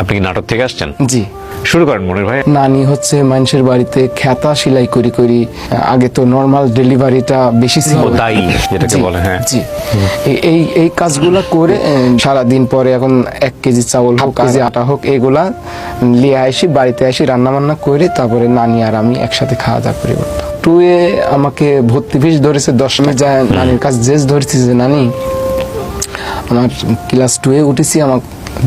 আপনি কি নাটক থেকে আসছেন? জি। শুরু করেন মনির ভাই। নানি হচ্ছে মানুষের বাড়িতে খেতা সেলাই করি করি, আগে তো নরমাল ডেলিভারিটা বেশি ছিল, তাই যেটাকে বলে। হ্যাঁ জি। এই কাজগুলা করে সারা দিন পরে এখন 1 কেজি চাউল হোক, কেজি আটা হোক, এগুলা লিয়ে আসি, বাড়িতে আসি, রান্না বান্না করে তারপরে নানি আর আমি একসাথে খাওয়া দাওয়া করি। টুয়ে আমাকে ভর্তি ফিস ধরেছে 10 মিনিট যায়, নানির কাছে জেস ধরেছি যে নানি আমার ক্লাস 2-এ উঠেছি, আমার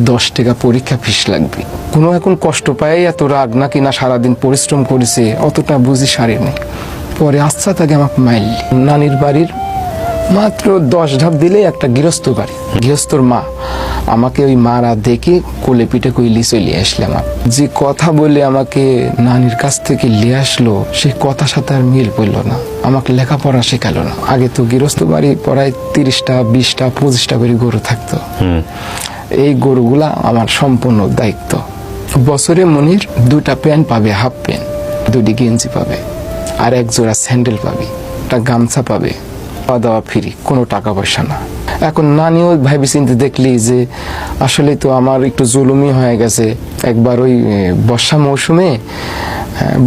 10 টাকা পরীক্ষা ফিস লাগবে। কোনো এখন কষ্ট পাই এত রাগ নাকি না সারাদিন পরিশ্রম করেছে অতটা বুঝি সারি নেই। পরে আচ্ছা তাকে আমাকে মাইল নানির বাড়ির মাত্র 10 ধাপ দিলেই একটা গৃহস্থ বাড়ি, গৃহস্থর মা আমাকে ওই মারা দেখে কোলে পিঠে কইলি চলে আসলাম। যে কথা বলে আমাকে নানির কাছ থেকে নিয়ে আসলো সেই কথার সাথে আর মিল পড়লো না, আমাকে লেখাপড়া শেখালো না। আগে তো গৃহস্থ বাড়ি পড়ায় 30টা 20টা 25টা করে গরু থাকতো, এই গরুগুলা আমার সম্পূর্ণ দায়িত্ব। বছরে মনির 2টা প্যান্ট পাবে, হাফ প্যান্ট, 2টি গেঞ্জি পাবে, আর 1 জোড়া স্যান্ডেল পাবে, একটা গামছা পাবে, খাওয়া দাওয়া ফ্রি, কোনো টাকা পয়সা না। এখন নানিও ভাবি চিন্তে দেখলি যে আসলে তো আমার একটু জুলুমি হয়ে গেছে। একবার ওই বর্ষা মৌসুমে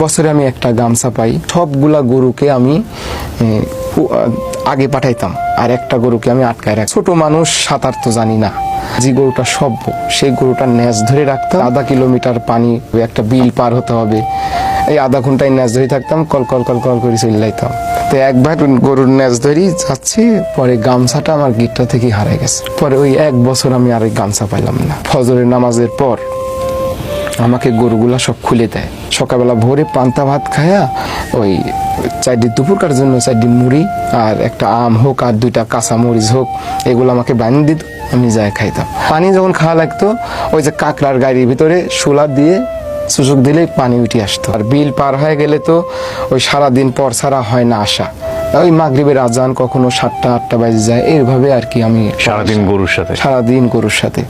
বছরে আমি একটা গামছা পাই, সবগুলা গরুকে আমি আগে পাঠাইতাম, আর একটা গরুকে আমি আটকায় রাখ। ছোট মানুষ, সাঁতার তো জানি না, যে গরুটা সভ্য সেই গরুটার ন্যাজ ধরে রাখতাম। 1/2 কিলোমিটার পানি, একটা বিল পার হতে হবে, এই আধা ঘন্টায় ন্যাজ ধরে থাকতাম, কল কল কল কল করে চলে যাইতাম। তো একবার গরুর ন্যাজ ধরেই যাচ্ছি, পরে গামছাটা আমার গিটটা থেকে হারিয়ে গেছে। পরে ওই 1 বছর আমি আর ওই গামছা পাইলাম না। ফজরের নামাজের পর আমাকে গরুগুলা সব খুলে দেয়। সকালবেলা ভোরে পান্তা ভাত খায়া ওই 4 দুপুরকার জন্য 4 মুড়ি আর একটা আম হোক আর 2টা কাঁচা মরিচ হোক, এগুলো আমাকে বানিয়ে দিত, আমি যাই খাইতাম। পানি যখন খাওয়া লাগতো ওই যে কাকড়ার গাড়ির ভিতরে সোলা দিয়ে সুযোগ দিলে পানি উঠে আসতো। আর বিল পার হয়ে গেলে তো ওই সারাদিন পর ছাড়া হয় না আসা, ওই মাগরিবের আজান কখনো 7টা 8টা বাজে যায়, এইভাবে আর কি আমি সারাদিন গরুর সাথে।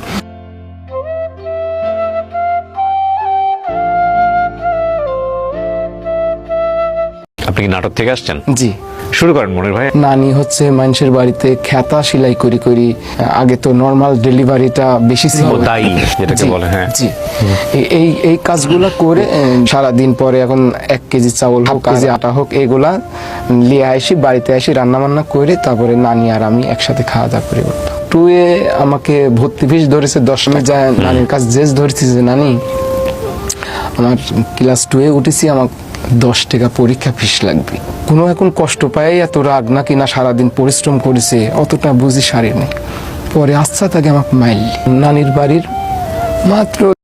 আপনি কি নাটক থেকে আসছেন? জি। শুরু করেন মনির ভাই। নানি হচ্ছে মানুষের বাড়িতে খেতা সেলাই করি করি, আগে তো নরমাল ডেলিভারিটা বেশি ছিল, তাই যেটাকে বলে। হ্যাঁ জি। এই কাজগুলা করে সারা দিন পরে এখন 1 কেজি চাউল হোক, কেজি আটা হোক, এগুলা লিয়ে আসি, বাড়িতে আসি, রান্না বান্না করে তারপরে নানি আর আমি একসাথে খাওয়া দাওয়া করি। 2-এ আমাকে ভর্তি ফিস ধরেছে 10 মিনিট যায়, নানির কাছে জেস ধরেছি যে নানি আমার ক্লাস 2-এ উঠেছি, আমার 10 টাকা পরীক্ষা ফিস লাগবে। কোনো এখন কষ্ট পাই এত রাগ নাকি না সারাদিন পরিশ্রম করেছে অতটা বুঝি সারি নেই। পরে আচ্ছা তাকে আমাকে মাইল নানির বাড়ির মাত্র